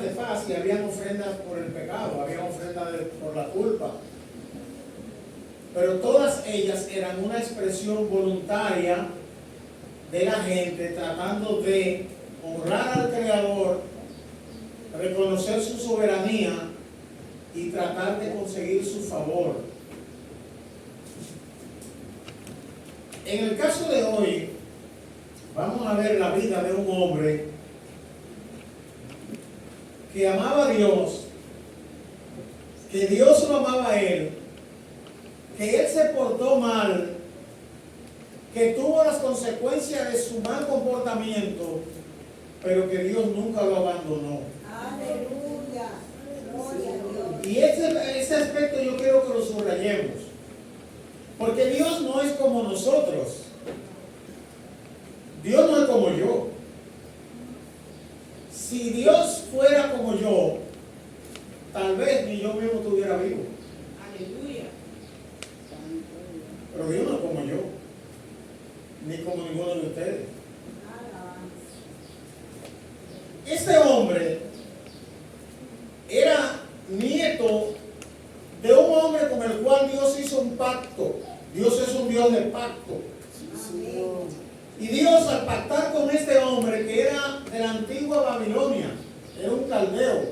ofrendas de paz y habían ofrendas por el pecado, habían ofrendas por la culpa. Pero todas ellas eran una expresión voluntaria de la gente tratando de honrar al Creador, reconocer su soberanía y tratar de conseguir su favor. En el caso de hoy, vamos a ver la vida de un hombre que amaba a Dios, que Dios lo amaba a él, que él se portó mal, que tuvo las consecuencias de su mal comportamiento, pero que Dios nunca lo abandonó. Aleluya. Gloria a Dios. Y ese aspecto yo quiero que lo subrayemos, porque Dios no es como nosotros. Dios no es como yo. Si Dios fuera como yo, tal vez ni yo mismo estuviera vivo. Aleluya. Pero Dios no es como yo, ni como ninguno de ustedes. Este hombre era nieto de un hombre con el cual Dios hizo un pacto. Dios es un Dios de pacto. Y Dios, al pactar con este hombre que era de la antigua Babilonia, era un caldeo,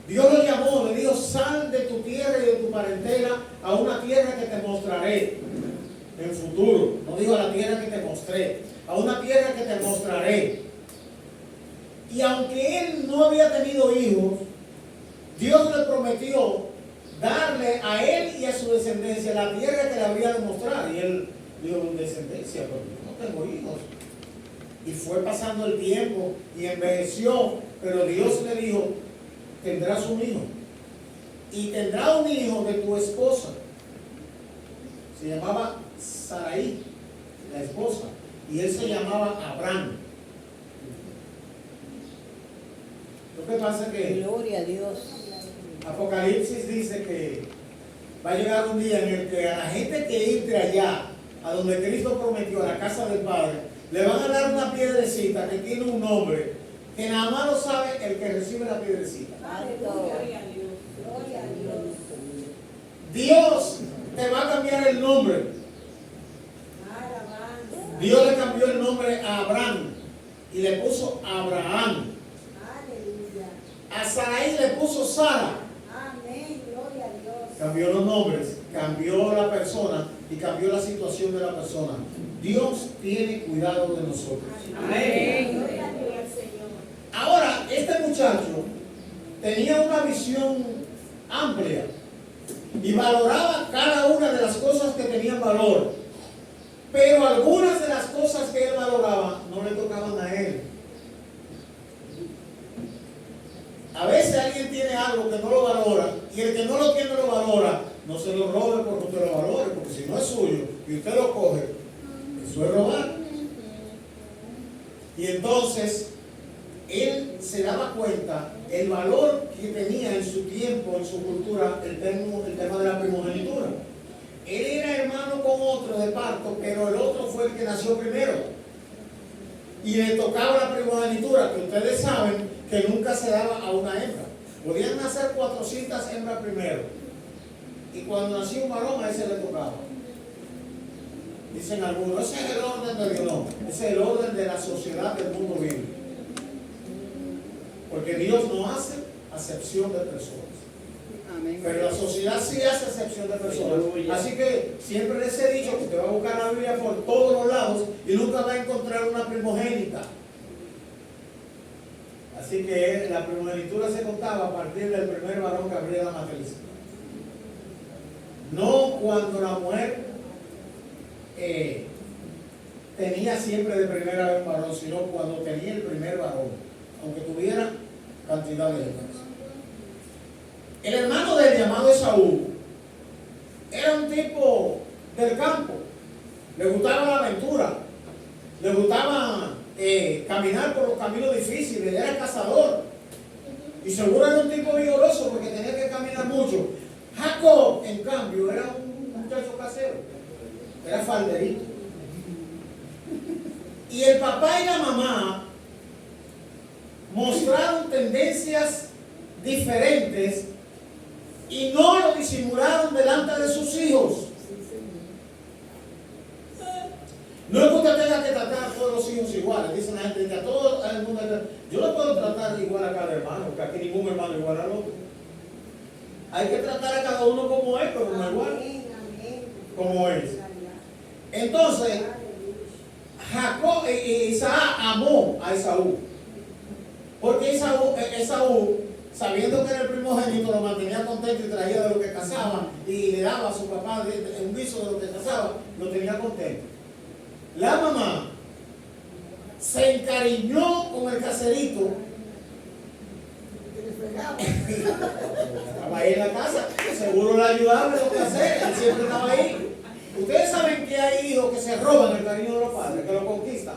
Dios lo llamó, le dijo: sal de tu tierra y de tu parentela a una tierra que te mostraré en futuro. No dijo a la tierra que te mostré, a una tierra que te mostraré. Y aunque él no había tenido hijos, Dios le prometió darle a él y a su descendencia la tierra que le había de mostrar. Y él dijo: descendencia, pero no tengo hijos. Y fue pasando el tiempo y envejeció, pero Dios le dijo: tendrás un hijo. Y tendrá un hijo de tu esposa. Se llamaba Sarai, la esposa. Y él se llamaba Abraham. Lo que pasa es que Gloria a Dios. Apocalipsis dice que va a llegar un día en el que a la gente que entre allá, a donde Cristo prometió, a la casa del Padre, le van a dar una piedrecita que tiene un nombre, que nada más lo sabe el que recibe la piedrecita. Gloria a Dios. Gloria a Dios. Dios te va a cambiar el nombre. Alabanza. Dios le cambió el nombre a Abraham y le puso Abraham. Aleluya. A Sarai le puso Sara. Amén. Gloria a Dios. Cambió los nombres, cambió la persona y cambió la situación de la persona. Dios tiene cuidado de nosotros. Amén. Gloria a Dios, Señor. Ahora, este muchacho tenía una visión amplia y valoraba cada una de las cosas que tenían valor, pero algunas de las cosas que él valoraba no le tocaban a él. A veces alguien tiene algo que no lo valora, y el que no lo tiene lo valora. No se lo robe porque usted lo valore, porque si no es suyo y usted lo coge, eso es robar. Y entonces él se daba cuenta el valor que tenía en su tiempo, en su cultura, el tema de la primogenitura. Él era hermano con otro de parto, pero el otro fue el que nació primero. Y le tocaba la primogenitura, que ustedes saben que nunca se daba a una hembra. Podían nacer 400 hembras primero. Y cuando nació un varón, a ese le tocaba. Dicen algunos: ese es el orden de Dios. No, ese es el orden de la sociedad del mundo bíblico. Porque Dios no hace acepción de personas. Amén. Pero la sociedad sí hace acepción de personas. Así que siempre les he dicho que usted va a buscar la Biblia por todos los lados y nunca va a encontrar una primogénita. Así que la primogenitura se contaba a partir del primer varón que abría la matriz. No cuando la mujer tenía siempre de primera vez un varón, sino cuando tenía el primer varón, aunque tuviera cantidad de hembras. El hermano del llamado Esaú era un tipo del campo. Le gustaba la aventura, le gustaba caminar por los caminos difíciles, era cazador. Y seguro era un tipo vigoroso porque tenía que caminar mucho. Jacob, en cambio, era un muchacho casero, era falderito. Y el papá y la mamá mostraron tendencias diferentes y no lo disimularon delante de sus hijos. No es que usted tenga que tratar a todos los hijos iguales. Dicen la gente que a todo el mundo. Yo no puedo tratar igual a cada hermano, porque aquí ningún hermano es igual al otro. Hay que tratar a cada uno como es, pero no igual. Como es. Entonces, Isaac amó a Esaú. Porque Esaú, sabiendo que era el primogénito, lo mantenía contento y traía de lo que cazaba y le daba a su papá un guiso de lo que cazaba, lo tenía contento. La mamá se encariñó con el caserito. Estaba ahí en la casa, seguro le ayudaba en los quehaceres, él siempre estaba ahí. Ustedes saben que hay hijos que se roban el cariño de los padres, que lo conquistan.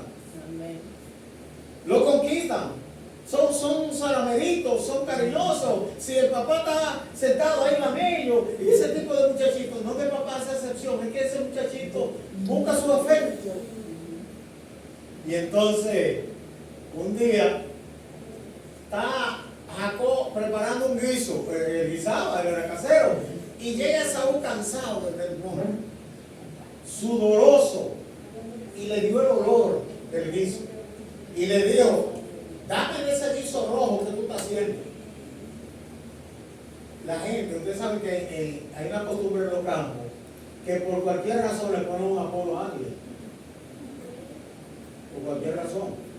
Lo conquistan. Son salameritos, son cariñosos. Si el papá está sentado ahí lamello, y ese tipo de muchachitos, no que el papá hace excepción, es que ese muchachito busca su afecto. Y entonces, un día, está Jacob preparando un guiso, el guisado, el era casero, y llega Saúl cansado del monte, sudoroso, y le dio el olor del guiso, y le dijo: dame de ese guiso rojo que tú estás haciendo. La gente, ustedes saben que hay una costumbre en los campos, que por cualquier razón le ponen un apodo a alguien. Por cualquier razón.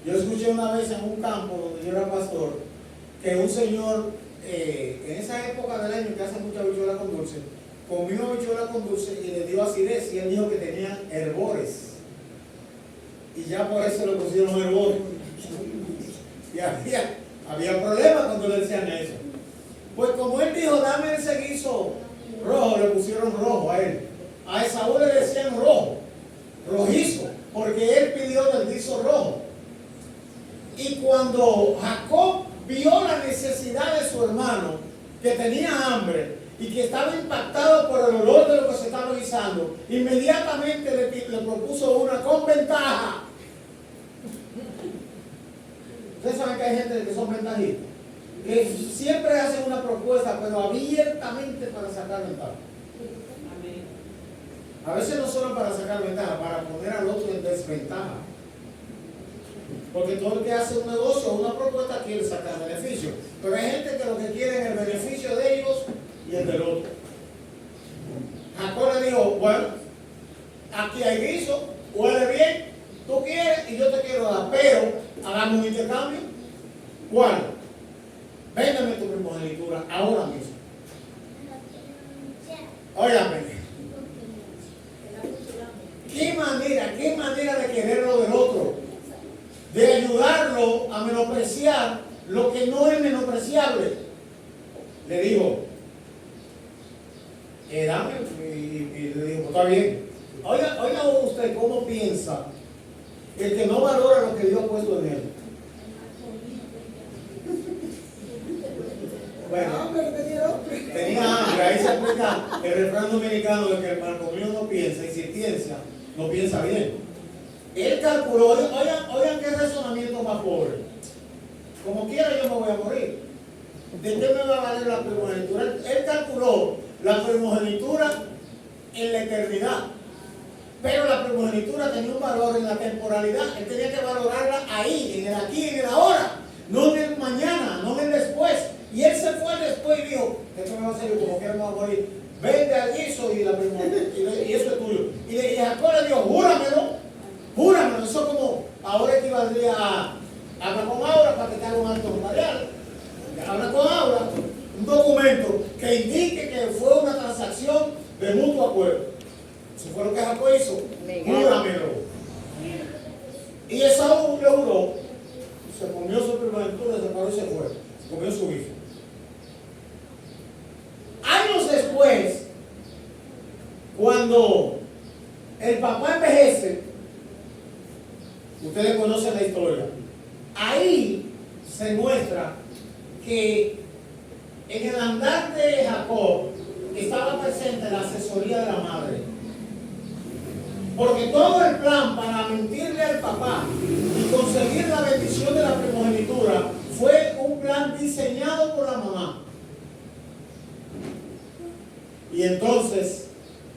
Yo escuché una vez en un campo donde yo era pastor, que un señor, en esa época del año que hace mucha habichuela con dulce, comió habichuela con dulce y le dio acidez, y él dijo que tenían herbores. Y ya por eso le pusieron herbores. Y había problemas cuando le decían eso. Pues como él dijo: dame ese guiso rojo, le pusieron rojo a él. A Esaú le decían rojo, rojizo, porque él pidió del guiso rojo. Y cuando Jacob vio la necesidad de su hermano, que tenía hambre y que estaba impactado por el olor de lo que se estaba guisando, inmediatamente le propuso una con ventaja. Ustedes saben que hay gente que son ventajistas, que siempre hacen una propuesta, pero abiertamente para sacar ventaja. A veces no solo para sacar ventaja, para poner al otro en desventaja. Porque todo el que hace un negocio o una propuesta quiere sacar beneficio. Pero hay gente que lo que quiere es el beneficio de ellos y el del otro. Jacob le dijo: bueno, aquí hay guiso, huele bien, tú quieres y yo te quiero dar, pero hagamos un intercambio. ¿Cuál? Véndame tu primogenitura ahora mismo. Óyame. ¿Qué manera de quererlo del otro? De ayudarlo a menospreciar lo que no es menospreciable. Le dijo: dame, y le dijo: está bien. Oiga usted cómo piensa el que no valora lo que Dios ha puesto en él. Bueno, tenía hambre. Ahí se explica el refrán dominicano de que el malcomido no piensa, y si piensa, no piensa bien. Él calculó, oigan qué razonamiento más pobre. Como quiera yo me voy a morir. ¿De qué me va a valer la primogenitura? Él calculó la primogenitura en la eternidad. Pero la primogenitura tenía un valor en la temporalidad. Él tenía que valorarla ahí, en el aquí, en el ahora. No en el mañana, no en el después. Y él se fue al después y dijo: ¿qué me va a hacer? Como quiera me voy a morir. Vende al guiso y la primogenitura, y eso es tuyo. Y Jacob le dijo: júramelo. Júramelo. Eso como ahora equivaldría a habla con Aura para que te haga un acto notarial. Habla con Aura, un documento que indique que fue una transacción de mutuo acuerdo. Eso fue lo que Jacob hizo. Júramelo. Y Esaú le juró, se comió su primogenitura, se paró y se fue. Se comió su hijo. Años después, cuando el papá envejece, ustedes conocen la historia, ahí se muestra que en el andar de Jacob estaba presente la asesoría de la madre. Porque todo el plan para mentirle al papá y conseguir la bendición de la primogenitura fue un plan diseñado por la mamá. Y entonces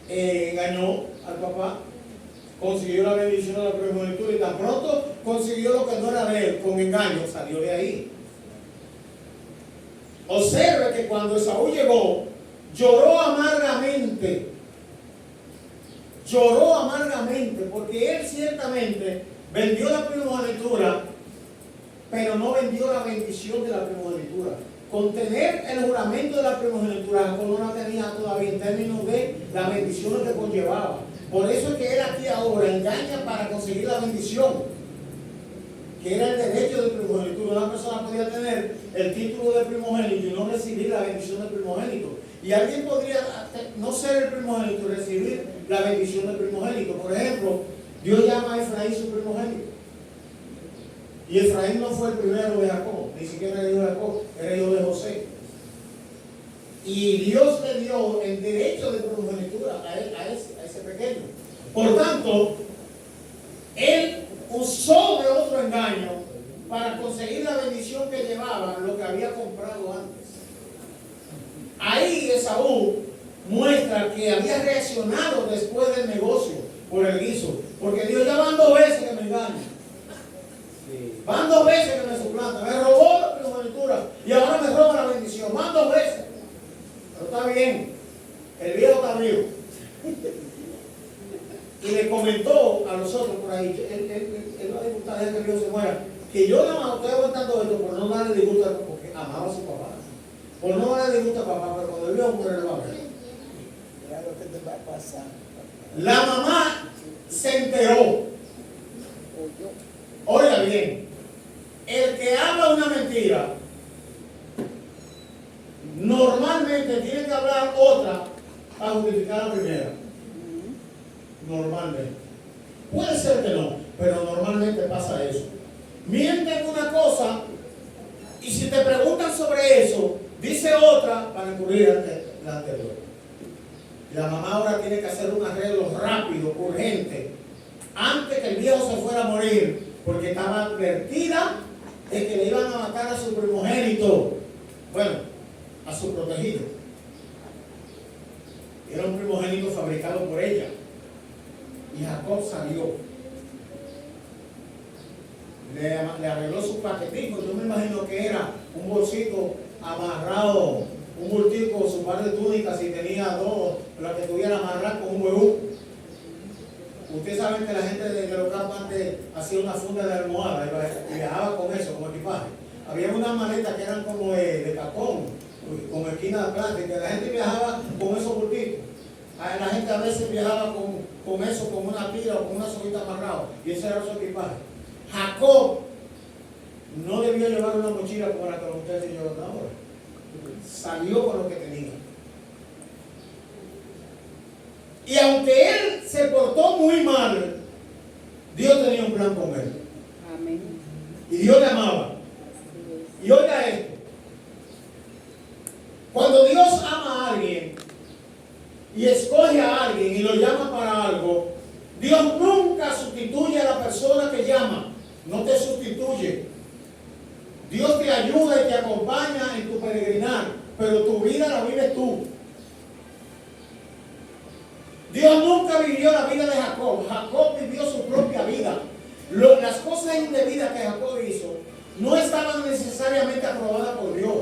engañó al papá, consiguió la bendición de la primogenitura y tan pronto consiguió lo que no era de él, con engaño, salió de ahí. Observe que cuando Esaú llegó, lloró amargamente, porque él ciertamente vendió la primogenitura, pero no vendió la bendición de la primogenitura. Con tener el juramento de la primogenitura, Jacob no la tenía todavía en términos de las bendiciones que conllevaba. Por eso es que él aquí ahora engaña para conseguir la bendición, que era el derecho de primogenitura. Una persona podía tener el título de primogénito y no recibir la bendición del primogénito. Y alguien podría no ser el primogénito y recibir la bendición del primogénito. Por ejemplo, Dios llama a Efraín su primogénito. Y Efraín no fue el primero de Jacob, ni siquiera era hijo de Jacob, era hijo de José. Y Dios le dio el derecho de primogenitura a ese pequeño. Por tanto, él usó de otro engaño para conseguir la bendición que llevaba lo que había comprado antes. Ahí Esaú muestra que había reaccionado después del negocio por el guiso, porque Dios ya van 2 veces que me engaña. Van 2 veces que me suplanta, me robó la primogenitura y ahora me roba la bendición. Van 2 veces. Pero está bien, el viejo está vivo. Y le comentó a los otros por ahí, él va a disgustar de que el viejo se muera, que yo nada más estoy aguantando esto por no darle disgusto, porque amaba a su papá. Por no darle disgusto a papá, pero cuando el viejo muere lo va a ver. Mira lo que te va a pasar. La mamá se enteró. Oiga bien, el que habla una mentira normalmente tiene que hablar otra para justificar la primera. Normalmente. Puede ser que no, pero normalmente pasa eso. Mienten una cosa y si te preguntan sobre eso, dice otra para encubrir la anterior. La mamá ahora tiene que hacer un arreglo rápido, urgente, antes que el viejo se fuera a morir, porque estaba advertida de que le iban a matar a su primogénito, bueno, a su protegido. Era un primogénito fabricado por ella. Y Jacob salió. Le arregló su paquetico. Yo me imagino que era un bolsito amarrado, un bultico, su par de túnicas, y tenía 2, la que tuviera amarrado con un huevo. Ustedes saben que la gente de los campos antes hacía una funda de almohada y viajaba con eso, como equipaje. Había unas maletas que eran como de cartón, con esquina de plástica, y la gente viajaba con esos bultitos. La gente a veces viajaba con eso, con una tira o con una soguita amarrada, y ese era su equipaje. Jacob no debió llevar una mochila como la que ustedes llevan ahora. Salió con lo que tenía. Y aunque él se portó muy mal, Dios tenía un plan con él. Amén. Y Dios le amaba. Y oiga esto. Cuando Dios ama a alguien y escoge a alguien y lo llama para algo, Dios nunca sustituye a la persona que llama. No te sustituye. Dios te ayuda y te acompaña en tu peregrinar, pero tu vida la vives tú. Dios nunca vivió la vida de Jacob. Jacob vivió su propia vida. Las cosas indebidas que Jacob hizo no estaban necesariamente aprobadas por Dios.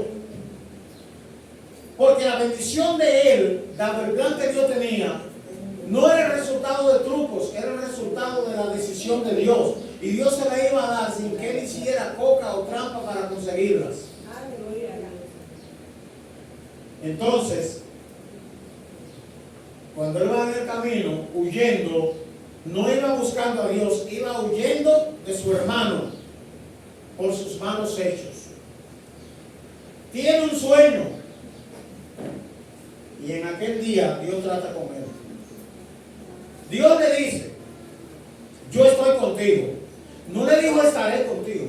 Porque la bendición de él, dado el plan que Dios tenía, no era el resultado de trucos, era el resultado de la decisión de Dios. Y Dios se la iba a dar sin que él hiciera coca o trampa para conseguirlas. Entonces, cuando él va en el camino, huyendo, no iba buscando a Dios, iba huyendo de su hermano por sus malos hechos. Tiene un sueño. Y en aquel día Dios trata con él. Dios le dice, yo estoy contigo. No le dijo estaré contigo.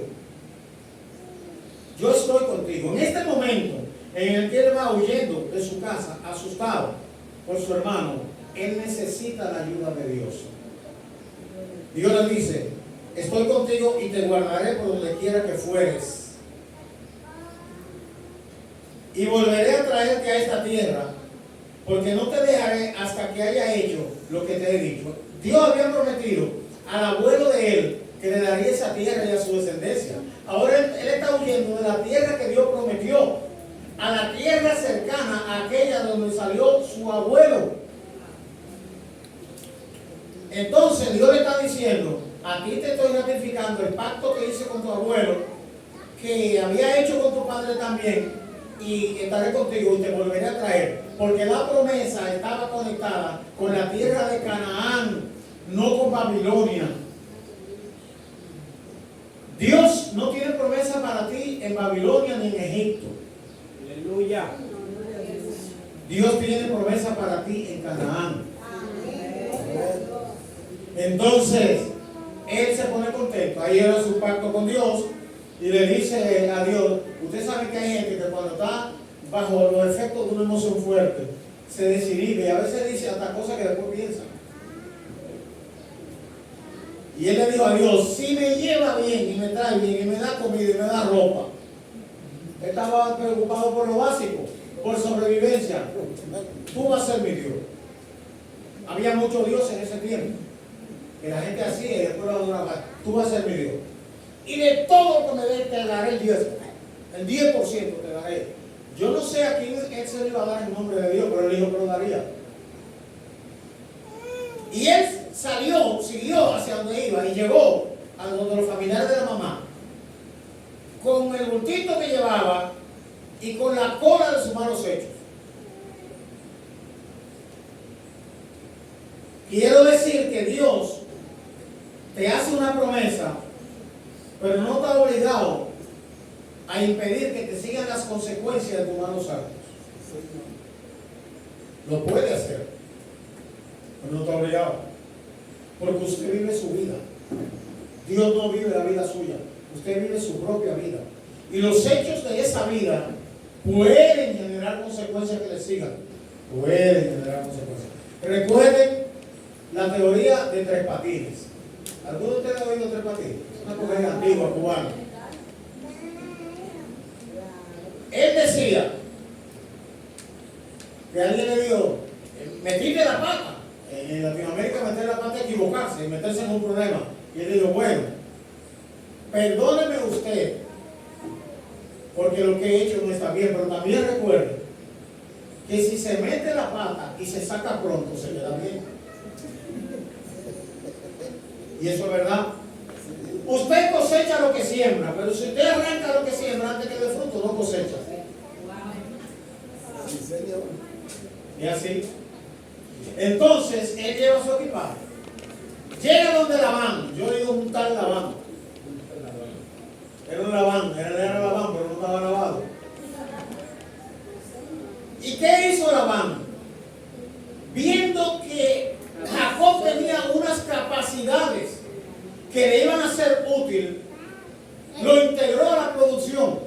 Yo estoy contigo. En este momento en el que él va huyendo de su casa, asustado por su hermano, él necesita la ayuda de Dios. Dios le dice, estoy contigo y te guardaré por donde quiera que fueres. Y volveré a traerte a esta tierra, porque no te dejaré hasta que haya hecho lo que te he dicho. Dios había prometido al abuelo de él que le daría esa tierra y a su descendencia. Ahora él está huyendo de la tierra que Dios prometió, a la tierra cercana a aquella donde salió su abuelo. Entonces Dios le está diciendo: a ti te estoy ratificando el pacto que hice con tu abuelo, que había hecho con tu padre también, y estaré contigo y te volveré a traer, porque la promesa estaba conectada con la tierra de Canaán, no con Babilonia. Dios no tiene promesa para ti en Babilonia ni en Egipto. Aleluya. Dios tiene promesa para ti en Canaán. Entonces él se pone contento. Ahí era su pacto con Dios y le dice a Dios: usted sabe que hay gente que cuando está bajo los efectos de una emoción fuerte se desinhibe y a veces dice hasta cosas que después piensa. Y él le dijo a Dios: si me lleva bien y me trae bien y me da comida y me da ropa. Él estaba preocupado por lo básico, por sobrevivencia. Tú vas a ser mi Dios. Había muchos dioses en ese tiempo que la gente hacía y después lo adoraba. Tú vas a ser mi Dios. Y de todo lo que me dé te daré el 10%. El 10% te daré. Yo no sé a quién él se le iba a dar en nombre de Dios, pero él dijo que lo daría. Y él siguió hacia donde iba y llegó a donde los familiares de la mamá, con el bultito que llevaba y con la cola de sus malos hechos. Quiero decir que Dios te hace una promesa, pero no está obligado a impedir que te sigan las consecuencias de tus malos actos. Lo puede hacer, pero no está obligado, porque usted vive su vida. Dios no vive la vida suya, usted vive su propia vida. Y los hechos de esa vida pueden generar consecuencias que le sigan. Pueden generar consecuencias. Recuerden la teoría de Tres Patines. ¿Alguno de ustedes ha oído Tres Patines? Es una comedia antigua cubana. Él decía que alguien le dijo: metiste la pata. En Latinoamérica meter la pata es equivocarse y meterse en un problema. Y él dijo: bueno, perdóneme usted porque lo que he hecho no está bien, pero también recuerde que si se mete la pata y se saca pronto, se queda bien. Y eso es verdad. Usted cosecha lo que siembra, pero si usted arranca lo que siembra antes que dé fruto, no cosecha. Y así. Entonces, él lleva su equipaje. Llega donde Labán. Yo digo un tal Labán. Era un Labán, era Labán, pero no estaba lavado. ¿Y qué hizo Labán? Viendo que Jacob tenía unas capacidades que le iban a ser útil, lo integró a la producción.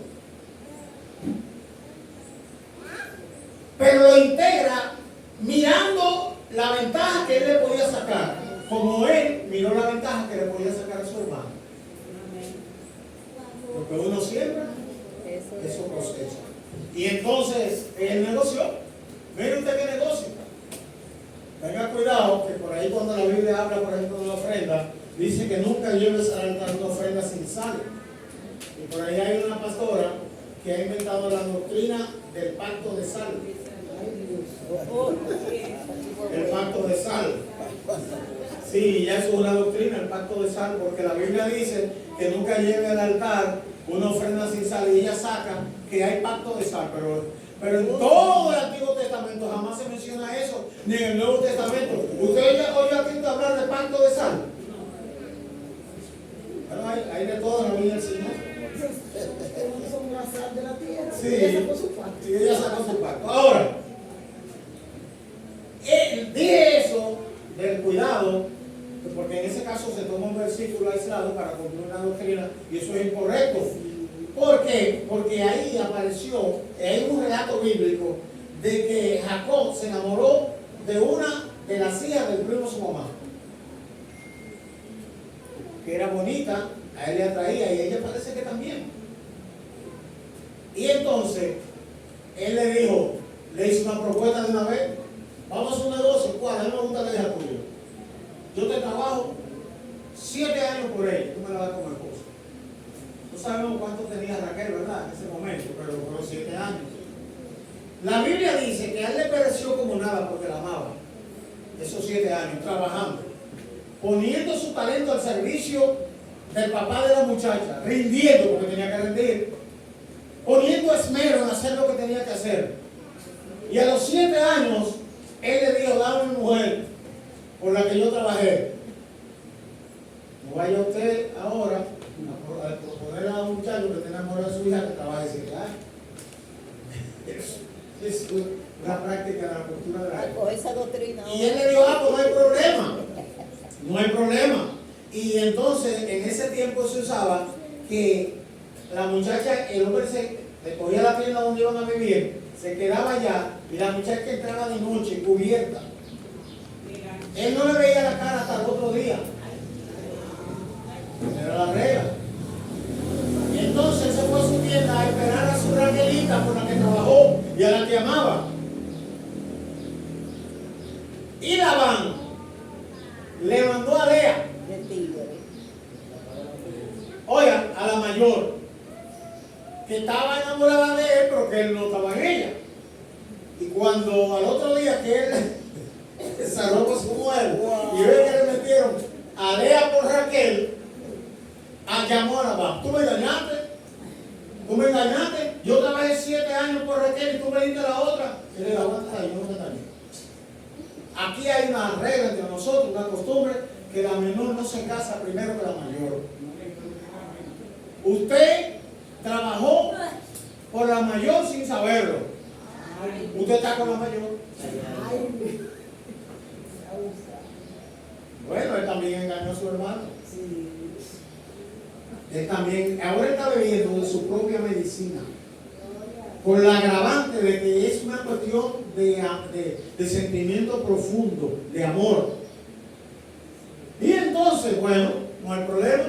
Pero lo integra mirando la ventaja que él le podía sacar, como él miró la ventaja que le podía sacar a su hermano. Porque uno siembra, eso cosecha. Y entonces él negoció. Mire usted qué negocio. Tenga cuidado que por ahí cuando la Biblia habla, por ejemplo, de la ofrenda, dice que nunca lleves al altar una ofrenda sin sal. Y por ahí hay una pastora que ha inventado la doctrina del pacto de sal. El pacto de sal. Sí, ya es una doctrina, el pacto de sal, porque la Biblia dice que nunca lleve al altar una ofrenda sin sal, y ella saca que hay pacto de sal, pero en todo el Antiguo Testamento jamás se menciona eso, ni en el Nuevo Testamento. ¿Usted ya oye a Cristo hablar de pacto de sal? Bueno, hay de todo en la Biblia del Señor. Sí, ella sacó su pacto. Ahora, dije eso del cuidado, porque en ese caso se toma un versículo aislado para cumplir una doctrina, y eso es incorrecto. ¿Por qué? Porque ahí apareció, hay un relato bíblico de que Jacob se enamoró de una de las hijas del primo de su mamá. que era bonita, a él le atraía y a ella parece que también. Y entonces, él le dijo, le hizo una propuesta de una vez, vamos a hacer un negocio, ¿cuál? A mí me gusta la hija tuya. Yo te trabajo 7 años por ella, tú me la das como esposa. No sabemos cuánto tenía Raquel, ¿verdad? En ese momento, pero 7 años. La Biblia dice que a él le pareció como nada porque la amaba. Esos 7 años, trabajando, poniendo su talento al servicio del papá de la muchacha, rindiendo porque tenía que rendir, poniendo esmero en hacer lo que tenía que hacer. Y a los 7 años, él le dijo, dame mi mujer por la que yo trabajé. No vaya usted ahora a proponer a un muchacho que tenga amor a su hija que trabaje 7 años. Es una práctica de la cultura de la época. Esa doctrina. Y él le dijo, pues no hay problema. No hay problema. Y entonces, en ese tiempo se usaba que la muchacha, el hombre le cogía la tienda donde iban a vivir, se quedaba allá y la muchacha entraba de noche cubierta. Él no le veía la cara hasta el otro día. Era la regla. Entonces se fue a su tienda a esperar a su Raquelita por la que trabajó y a la que amaba. Y Labán le mandó a Lea, oiga, a la mayor, que estaba enamorada de él, pero que él no estaba en ella. Y cuando al otro día que él cerró con su mujer y ve que le metieron a Lea por Raquel, llamó a Labán. Tú me engañaste, yo trabajé 7 años por Raquel y tú me diste la otra. Y le aguanta, yo no te engañé. Aquí hay una regla entre nosotros, una costumbre, que la menor no se casa primero que la mayor. Usted trabajó por la mayor sin saberlo. Usted está con la mayor. Bueno, él también engañó a su hermano. Él también, ahora está bebiendo de su propia medicina. Por la agravante de que es una cuestión de sentimiento profundo, de amor. Y entonces, bueno, no hay problema.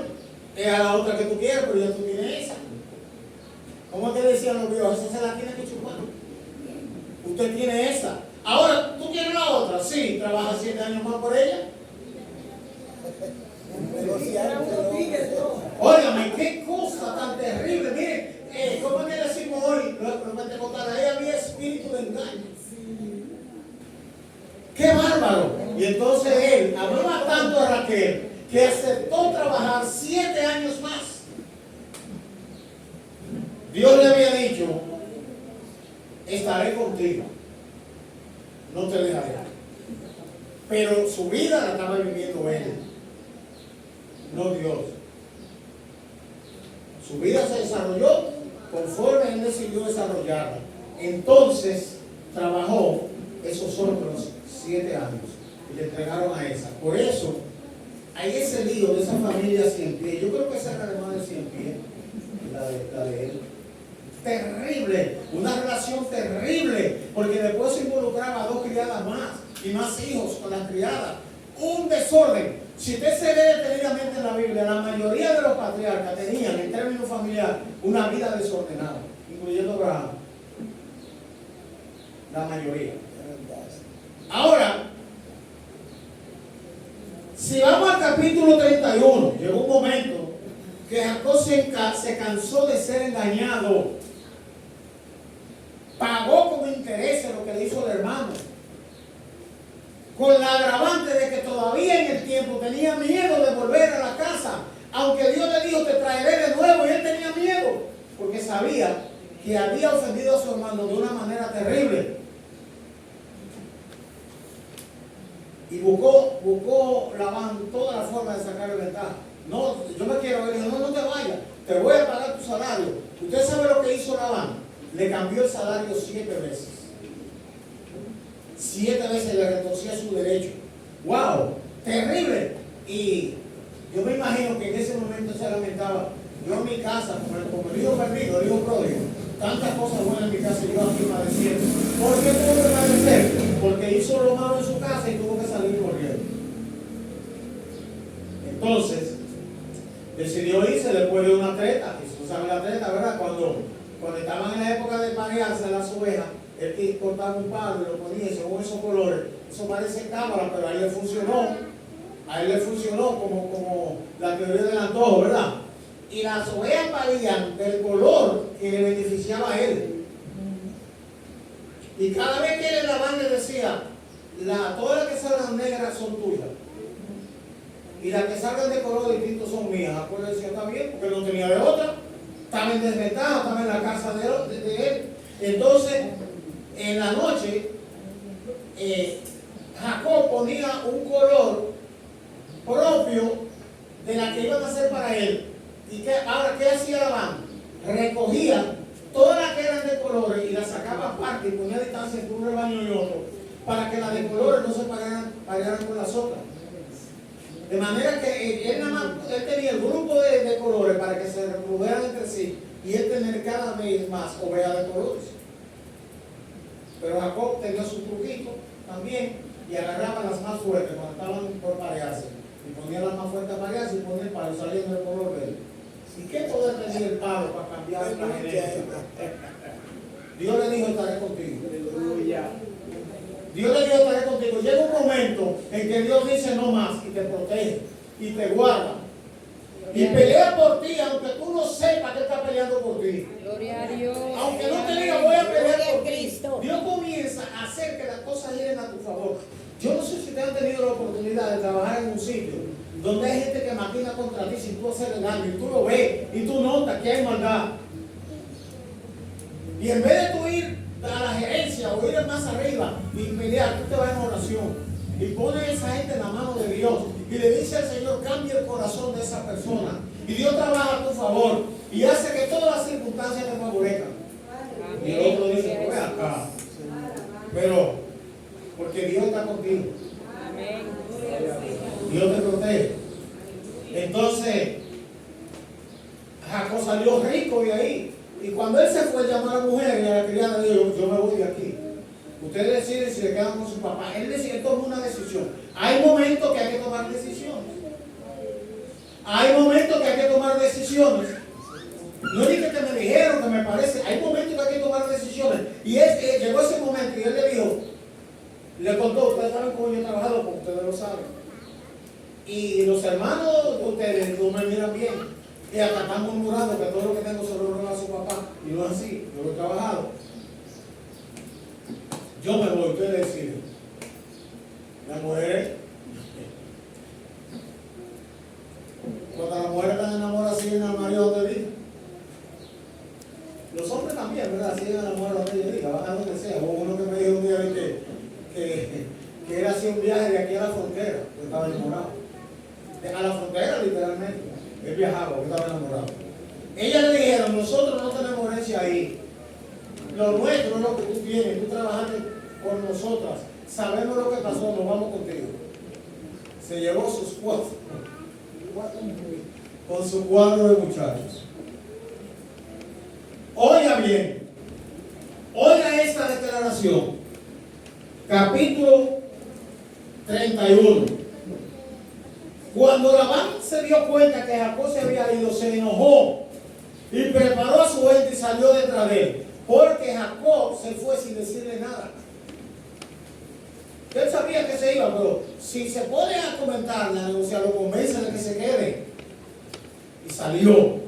Es a la otra que tú quieres, pero ya tú tienes esa. ¿Cómo te decían los viejos? Esa se la tiene que chupar. Usted tiene esa. Ahora, ¿tú quieres la otra? Sí, trabaja 7 años más por ella. Óigame, qué cosa tan terrible. Mire, ¿cómo es que decimos hoy? Los pentecostales, ahí había espíritu de engaño. ¡Qué bárbaro! Y entonces él amaba tanto a Raquel que aceptó trabajar 7 años más. Dios le había dicho, estaré contigo, no te dejaré. Pero su vida la estaba viviendo él, no Dios. Su vida se desarrolló conforme él decidió desarrollarla. Entonces trabajó esos otros 7 años y le entregaron a esa. Por eso hay ese lío de esa familia 100 pies. Yo creo que esa era además de 100 pies, la de él. Terrible, una relación terrible, porque después se involucraba a 2 criadas más y más hijos con las criadas. Un desorden. Si usted se ve detenidamente en la Biblia, la mayoría de los patriarcas tenían en términos familiares una vida desordenada, incluyendo Abraham. La mayoría. Ahora, si vamos al capítulo 31, llegó un momento que Jacob se cansó de ser engañado. Pagó con intereses lo que le hizo el hermano, con la agravante de que todavía en el tiempo tenía miedo de volver a la casa, aunque Dios le dijo te traeré de nuevo, y él tenía miedo porque sabía que había ofendido a su hermano de una manera terrible. Y buscó Labán toda la forma de sacarle ventaja. No, yo me quiero ir, no te vayas, te voy a pagar tu salario. ¿Usted sabe lo que hizo Labán? Le cambió el salario 7 veces. 7 veces le retorcía su derecho. ¡Wow! Terrible. Y yo me imagino que en ese momento se lamentaba. Yo en mi casa, como el hijo perdido, el hijo pródigo, tantas cosas buenas en mi casa, yo aquí padeciendo. ¿Por qué tuvo que padecer? Porque hizo lo malo en su casa y tuvo que salir corriendo. Entonces, cuando estaban en la época de parearse las ovejas, él que cortaba un palo y lo ponía según esos colores. Eso parece cámara, pero a él le funcionó. A él le funcionó como la teoría del antojo, ¿verdad? Y las ovejas parían del color que le beneficiaba a él. Y cada vez que él Labán le decía, todas las que salgan negras son tuyas. Y las que salgan de color distinto son mías. Jacob le decía, está bien, porque no tenía de otra. Estaba en desventaja, estaba en la casa de él. Entonces, en la noche, Jacob ponía un color propio de la que iban a hacer para él. ¿Y ahora qué hacía Labán? Recogía todas las que eran de colores y las sacaba aparte y ponía distancia entre un rebaño y otro, para que las de colores no se parearan con las otras. De manera que él tenía el grupo de colores para que se reprodujeran entre sí y él tener cada vez más ovejas de colores. Pero Jacob tenía su truquito también y agarraba las más fuertes cuando estaban por parearse y ponía las más fuertes a parearse y ponía el palo saliendo del color verde. ¿Y qué poder tenía el palo para cambiar la genética? Dios le dijo, estaré contigo. Dios le dijo, estaré contigo. Llega un momento en que Dios dice no más y te protege y te guarda y pelea por ti, aunque tú no sepas que Él está peleando por ti. Gloria a Dios. Aunque no te diga voy a pelear por ti, Cristo. Dios comienza a hacer que las cosas giren a tu favor. Yo no sé si te han tenido la oportunidad de trabajar en un sitio donde hay gente que maquina contra ti sin tú hacerle daño, y tú lo ves y tú notas que hay maldad. Y en vez de tú ir a la gerencia o ir más arriba y pelear, tú te vas en oración y pones a esa gente en la mano de Dios y le dice al Señor, cambia el corazón de esa persona. Y Dios trabaja a tu favor y hace que todas las circunstancias te favorezcan. Y el otro dice, pues acá. Pero, porque Dios está contigo. Dios te protege. Entonces, Jacob salió rico de ahí. Y cuando él se fue, llamó a la mujer y a la criada le dijo, yo me voy de aquí. Ustedes deciden si le quedan con su papá. Él tomó una decisión. Hay momentos que hay que tomar decisiones. Hay momentos que hay que tomar decisiones. No dije que me dijeron, que me parece. Hay momentos que hay que tomar decisiones. Y llegó ese momento y él le dijo, le contó, ustedes saben cómo yo he trabajado, como ustedes lo saben. Y los hermanos de ustedes no me miran bien. Y acá están murmurando que todo lo que tengo se lo roba a su papá. Y no es así, yo lo he trabajado. Yo me voy, ustedes deciden. Las mujeres, cuando las mujeres están enamoradas, siguen al marido donde diga. Los hombres también, ¿verdad? Siguen a la mujer donde ella diga, van a donde sea. Hubo uno que me dijo un día que él hacía un viaje de aquí a la frontera, que estaba enamorado. A la frontera, literalmente. Él viajaba, porque estaba enamorado. Ellas le dijeron, nosotros no tenemos herencia ahí. Lo nuestro es lo que tú tienes, tú trabajaste con nosotras. Sabemos lo que pasó, nos vamos contigo. Se llevó sus cuatro con su cuadro de muchachos. Oiga bien, oiga esta declaración. Capítulo 31. Cuando Labán se dio cuenta que Jacob se había ido, se enojó y preparó a su gente y salió detrás de él, porque Jacob se fue sin decirle nada. Él sabía que se iba, pero si se pone a comentarle, a negociar, lo convence de que se quede. Y salió.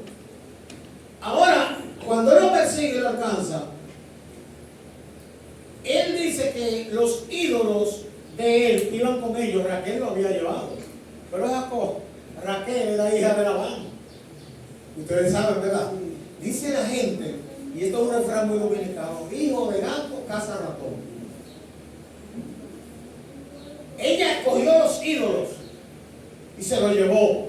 Ahora, cuando él lo persigue y lo alcanza, él dice que los ídolos de él iban con ellos. Raquel lo había llevado. Pero Jacob, Raquel era hija de Labán. Ustedes saben, ¿verdad? Dice la gente, y esto es un refrán muy dominicano, hijo de gato, caza ratón. Ella escogió los ídolos y se los llevó.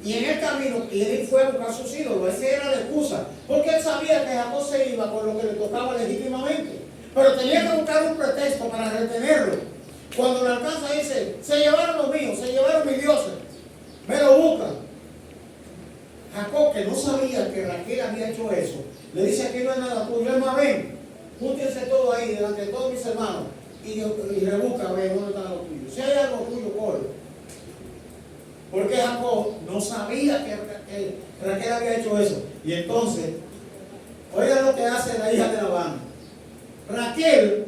Y en el camino, él fue a buscar sus ídolos. Esa era la excusa. Porque él sabía que Jacob se iba con lo que le tocaba legítimamente. Pero tenía que buscar un pretexto para retenerlo. Cuando lo alcanza dice, se llevaron los míos, se llevaron mis dioses. Me lo buscan. Jacob, que no sabía que Raquel había hecho eso, le dice, aquí no hay nada tuyo. Es más, ven, júntense todo ahí delante de todos mis hermanos y rebusca, ven, ¿dónde está lo tuyo? Si hay algo tuyo, corre. Porque Jacob no sabía que Raquel había hecho eso. Y entonces, oiga casa de la hija de Labán. Raquel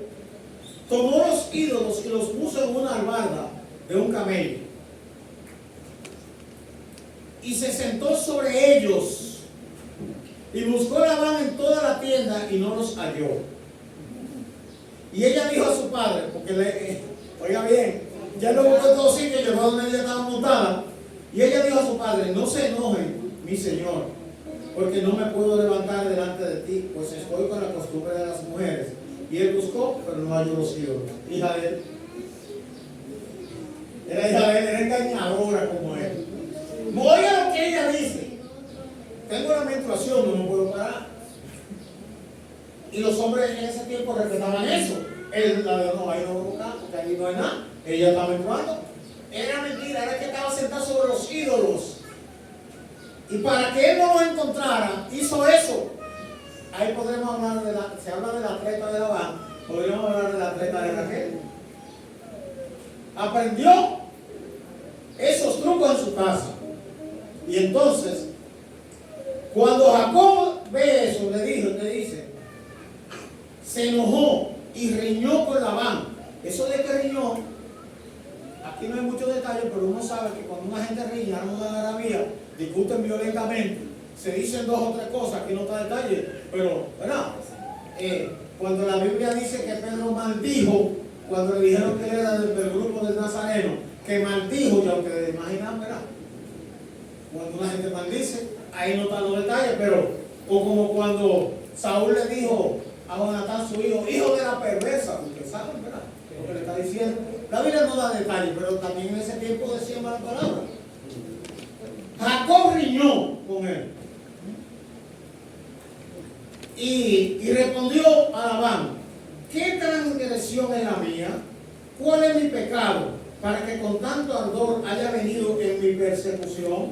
tomó los ídolos y los puso en una albarda de un camello y se sentó sobre ellos y buscó Labán en toda la tienda y no los halló. Y ella dijo a su padre, porque oiga bien, ya lo buscó en todos sitios, llegó a donde ella estaba montada, y ella dijo a su padre: no se enoje mi señor, porque no me puedo levantar delante de ti, pues estoy con la costumbre de las mujeres. Y él buscó, pero no halló los ídolos. Hija de él. Era hija de él, era engañadora como él. Oiga lo que ella dice: tengo la menstruación, no me puedo parar. Y los hombres en ese tiempo respetaban eso. Él la de no, ahí no voy a buscar, porque ahí no hay nada. Ella estaba menstruando. Era mentira, era que estaba sentada sobre los ídolos. Y para que él no lo encontrara, hizo eso. Ahí podremos hablar se habla de la treta de Labán, podríamos hablar de la treta de Raquel. Aprendió esos trucos en su casa. Y entonces, cuando Jacob ve eso, le dice, se enojó y riñó con Labán. Eso de que riñó, aquí no hay muchos detalles, pero uno sabe que cuando una gente riña, arma una garabía, discuten violentamente, se dicen dos o tres cosas, aquí no está detalle, pero, ¿verdad? Cuando la Biblia dice que Pedro maldijo, cuando le dijeron que él era del grupo del Nazareno, que maldijo, ya ustedes imaginan, ¿verdad? Cuando una gente maldice, ahí no están los detalles, pero, o como cuando Saúl le dijo a Jonatán, su hijo de la perversa, ustedes saben, ¿verdad? Lo que le está diciendo. La Biblia no da detalles, pero también en ese tiempo decía malas palabras. Jacob riñó con él. Y respondió a Labán: ¿qué transgresión es la mía? ¿Cuál es mi pecado para que con tanto ardor haya venido en mi persecución?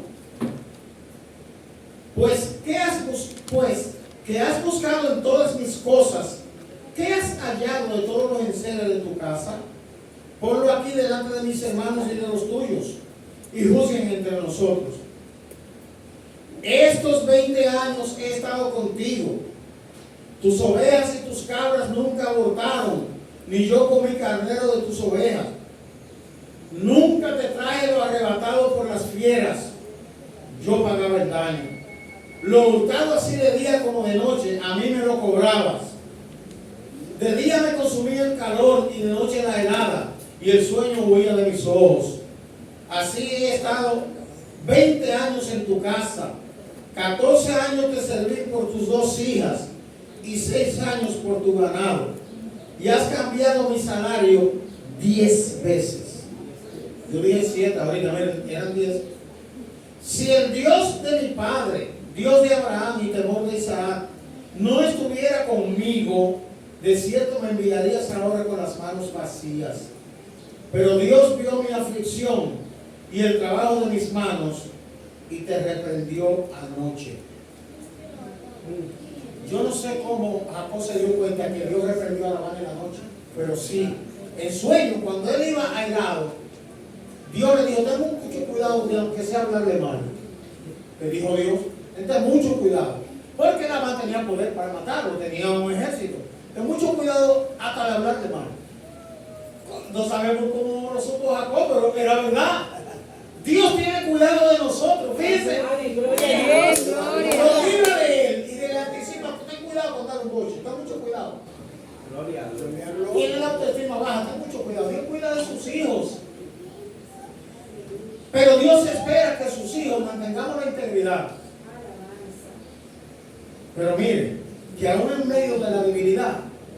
Pues, ¿qué has buscado en todas mis cosas? ¿Qué has hallado de todos los enseres de tu casa? Ponlo aquí delante de mis hermanos y de los tuyos, y juzguen entre nosotros. Estos 20 años he estado contigo. Tus ovejas y tus cabras nunca abortaron, ni yo comí carnero de tus ovejas. Nunca te traje lo arrebatado por las fieras. Yo pagaba el daño. Lo hurtado así de día como de noche, a mí me lo cobrabas. De día me consumía el calor y de noche la helada, y el sueño huía de mis ojos. Así he estado 20 años en tu casa. 14 años te serví por tus 2 hijas y 6 años por tu ganado. Y has cambiado mi salario 10 veces. Yo dije 7, ahorita eran 10. Si el Dios de mi padre, Dios de Abraham y temor de Isaac, no estuviera conmigo, de cierto me enviarías ahora con las manos vacías. Pero Dios vio mi aflicción y el trabajo de mis manos y te reprendió anoche. Yo no sé cómo Jacob se dio cuenta que Dios reprendió a Labán en la noche, pero sí, en sueño, cuando él iba airado, Dios le dijo: ten mucho cuidado de aunque sea hablarle mal. Le dijo Dios: ten mucho cuidado, porque Labán tenía poder para matarlo, tenía un ejército. Ten mucho cuidado hasta de hablarle mal. No sabemos cómo lo supo Jacob, pero era verdad. Dios tiene cuidado de nosotros, fíjense. Lo libra de él y de la anticipa. Ten cuidado con dar un boche, ten mucho cuidado. Tiene la autoestima baja, ten mucho cuidado. Dios cuida de sus hijos. Pero Dios espera que sus hijos mantengamos la integridad. Pero mire, que aún en medio de la debilidad,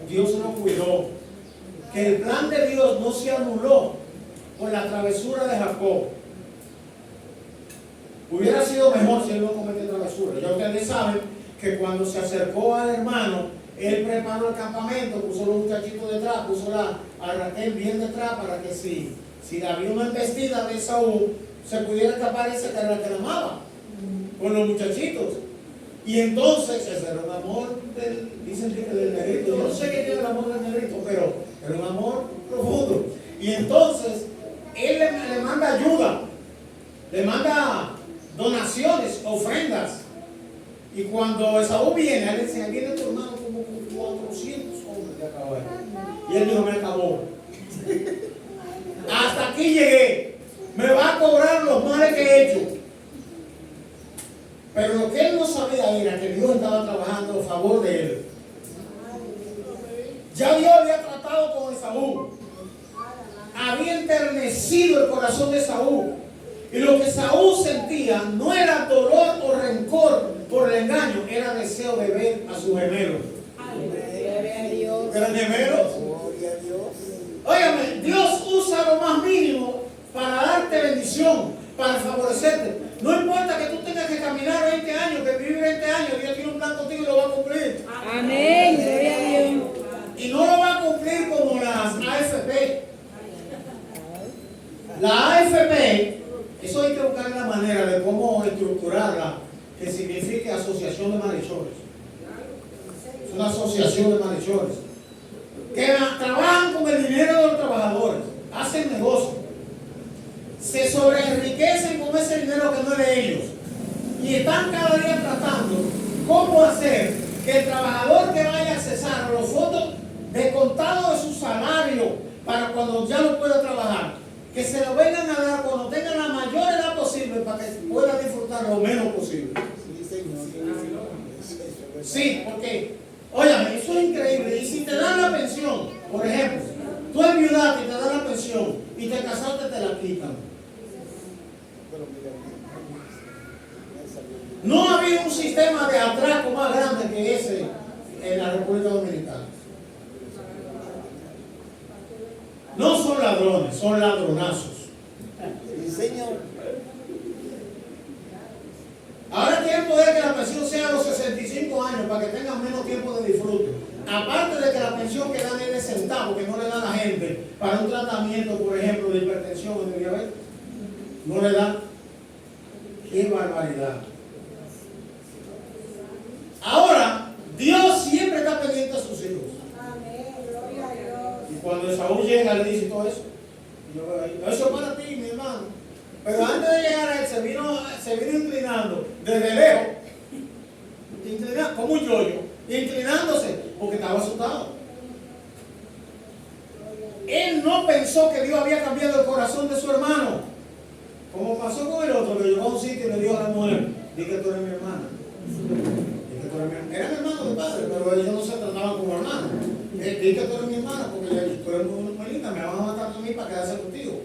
Dios nos cuidó. Que el plan de Dios no se anuló por la travesura de Jacob. Hubiera sido mejor si él no cometió travesura. Ya ustedes saben que cuando se acercó al hermano, él preparó el campamento, puso los muchachitos detrás, puso a Raquel bien detrás para que si había una embestida de Saúl, se pudiera escapar ese que era la que la amaba, con los muchachitos. Y entonces, ese era un amor dicen que del negrito. Yo no sé qué tiene el amor del negrito, pero era un amor profundo. Y entonces, él le manda ayuda, le manda donaciones, ofrendas. Y cuando Esaú viene, él le dice: viene tu hermano como fue. Y él dijo, me acabó. Hasta aquí llegué. Me va a cobrar los males que he hecho. Pero lo que él no sabía era que Dios estaba trabajando a favor de él. Ya Dios había tratado con Esaú. Había enternecido el corazón de Esaú. Y lo que Esaú sentía no era dolor o rencor por el engaño, era deseo de ver a su gemelo. ¿Eran gemelos? Gloria a Dios. Óyame, Dios usa lo más mínimo para darte bendición, para favorecerte. No importa que tú tengas que caminar 20 años, que vivir 20 años, Dios tiene un plan contigo y lo va a cumplir. Amén. Gloria a Dios. Y no lo va a cumplir como las AFP. La AFP, eso hay que buscar la manera de cómo estructurarla, que signifique Asociación de Malhechores. Es una asociación de malhechores que trabajan con el dinero de los trabajadores, hacen negocio, se sobreenriquecen con ese dinero que no es de ellos y están cada día tratando cómo hacer que el trabajador que vaya a accesar a los fondos descontados de su salario para cuando ya no pueda trabajar, que se lo vengan a dar cuando tengan la mayor edad posible para que puedan disfrutar lo menos posible. Sí, Señor. Sí, porque, óyame, eso es increíble. Y si te dan la pensión, por ejemplo, tú eres viudato y te dan la pensión y te casaste, te la quitan. Pero mira, No ha habido un sistema de atraco más grande que ese en la República Dominicana. No son ladrones, son ladronazos. sí, Señor. Ahora tiempo de que la pensión sea a los 65 años para que tengan menos tiempo de disfrute. Aparte de que la pensión que dan es de centavos, que no le dan a la gente para un tratamiento, por ejemplo, de hipertensión o de diabetes. No le dan. ¡Qué barbaridad! Ahora, Dios siempre está pendiente a sus hijos. Amén. Gloria a Dios. Y cuando Esaú llega, le dice todo eso. Y yo veo ahí, eso es para ti, mi hermano. Pero antes de llegar a él, se vino inclinando desde lejos, como un yoyo, inclinándose, porque estaba asustado. Él no pensó que Dios había cambiado el corazón de su hermano, como pasó con el otro, que llegó a un sitio y le dijo a la mujer, di que tú eres mi hermana. Di que tú eres mi hermana. Eran hermanos de padre, pero ellos no se trataban como hermanos. Di que tú eres mi hermana, porque tú eres muy linda, me van a matar a mí para quedarse contigo.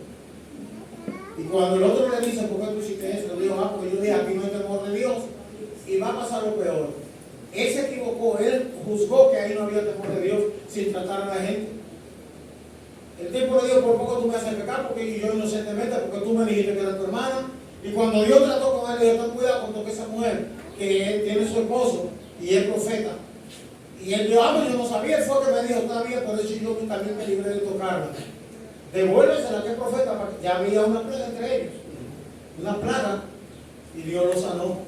Y cuando el otro le dice, ¿por qué tú hiciste eso? Le dijo, porque yo dije, aquí no hay temor de Dios. Y va a pasar lo peor. Él se equivocó, él juzgó que ahí no había temor de Dios sin tratar a la gente. El tipo le dijo, por poco tú me haces pecar, porque yo inocentemente, porque tú me dijiste que era tu hermana. Y cuando Dios trató con él, le dijo, ten cuidado con esa mujer, que él tiene su esposo y es profeta. Y él dijo, pues yo no sabía, él fue que me dijo, está bien, por eso yo también me libré de tocarla. Devuélvesela, que es profeta, porque ya había una plaga entre ellos. Una plaga. Y Dios lo sanó.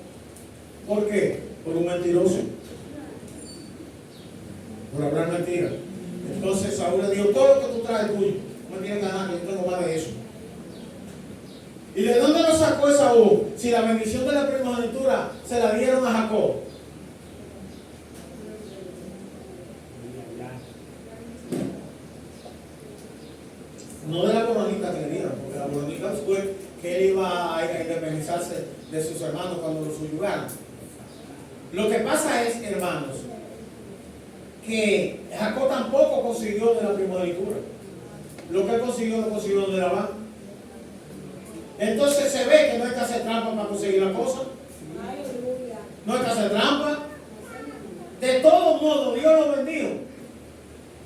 ¿Por qué? Por un mentiroso. Por hablar mentira. Entonces Saúl le dijo, todo lo que tú traes es tuyo. No me tienes que ganar, que yo tengo más de eso. ¿Y de dónde lo sacó Esaú? Si la bendición de la primogenitura se la dieron a Jacob. No de la coronita que le dieron, porque la coronita fue que él iba a independizarse de sus hermanos cuando los subyugaron. Lo que pasa es, hermanos, que Jacob tampoco consiguió de la primogenitura. Lo que él consiguió lo consiguió de Labán. Entonces se ve que no hay que hacer trampa para conseguir la cosa. Aleluya. No hay que hacer trampa. De todo modo, Dios lo bendijo,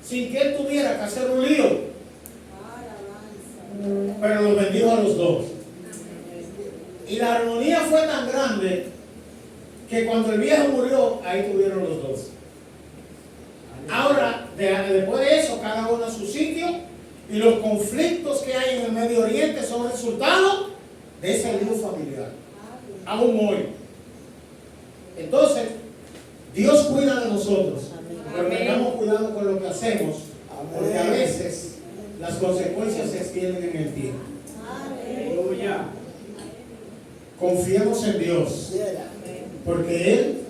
sin que él tuviera que hacer un lío. Pero los bendijo a los dos. Y la armonía fue tan grande que cuando el viejo murió, ahí tuvieron los dos. Ahora, después de eso, cada uno a su sitio, y los conflictos que hay en el Medio Oriente son resultado de ese lío familiar. Aún hoy. Entonces, Dios cuida de nosotros. Pero tengamos cuidado con lo que hacemos, porque a veces las consecuencias se extienden en el tiempo. Aleluya. Confiemos en Dios, porque Él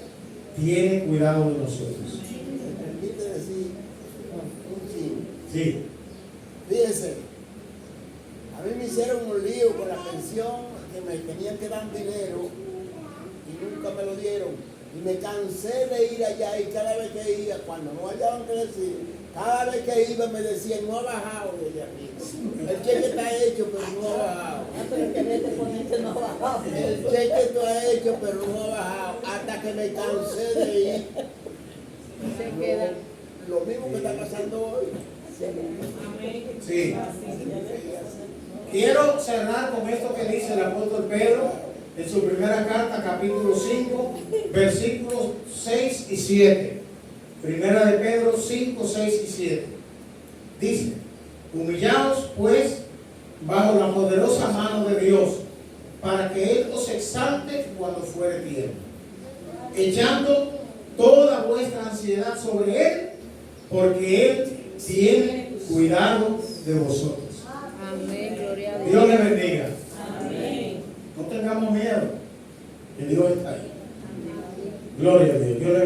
tiene cuidado de nosotros. Me permite decir Sí. Fíjense, a mí me hicieron un lío con la pensión, que me tenían que dar dinero y nunca me lo dieron. Y me cansé de ir allá y cada vez que iba, cuando no hallaban que decir, cada vez que iba me decían, no ha bajado de allá arriba. El cheque está hecho, pero no ha bajado. El cheque está hecho, pero no ha bajado. Hasta que me cansé de ir. Se queda. Lo mismo que está pasando hoy. Sí. Quiero cerrar con esto que dice el apóstol Pedro en su primera carta, capítulo 5, versículos 6 y 7. Primera de Pedro 5, 6 y 7. Dice: humillaos pues bajo la poderosa mano de Dios, para que Él os exalte cuando fuere tiempo, echando toda vuestra ansiedad sobre Él, porque Él tiene cuidado de vosotros. Amén, gloria a Dios. Dios le bendiga. Amén. No tengamos miedo, que Dios está ahí. Gloria a Dios. Dios le bendiga.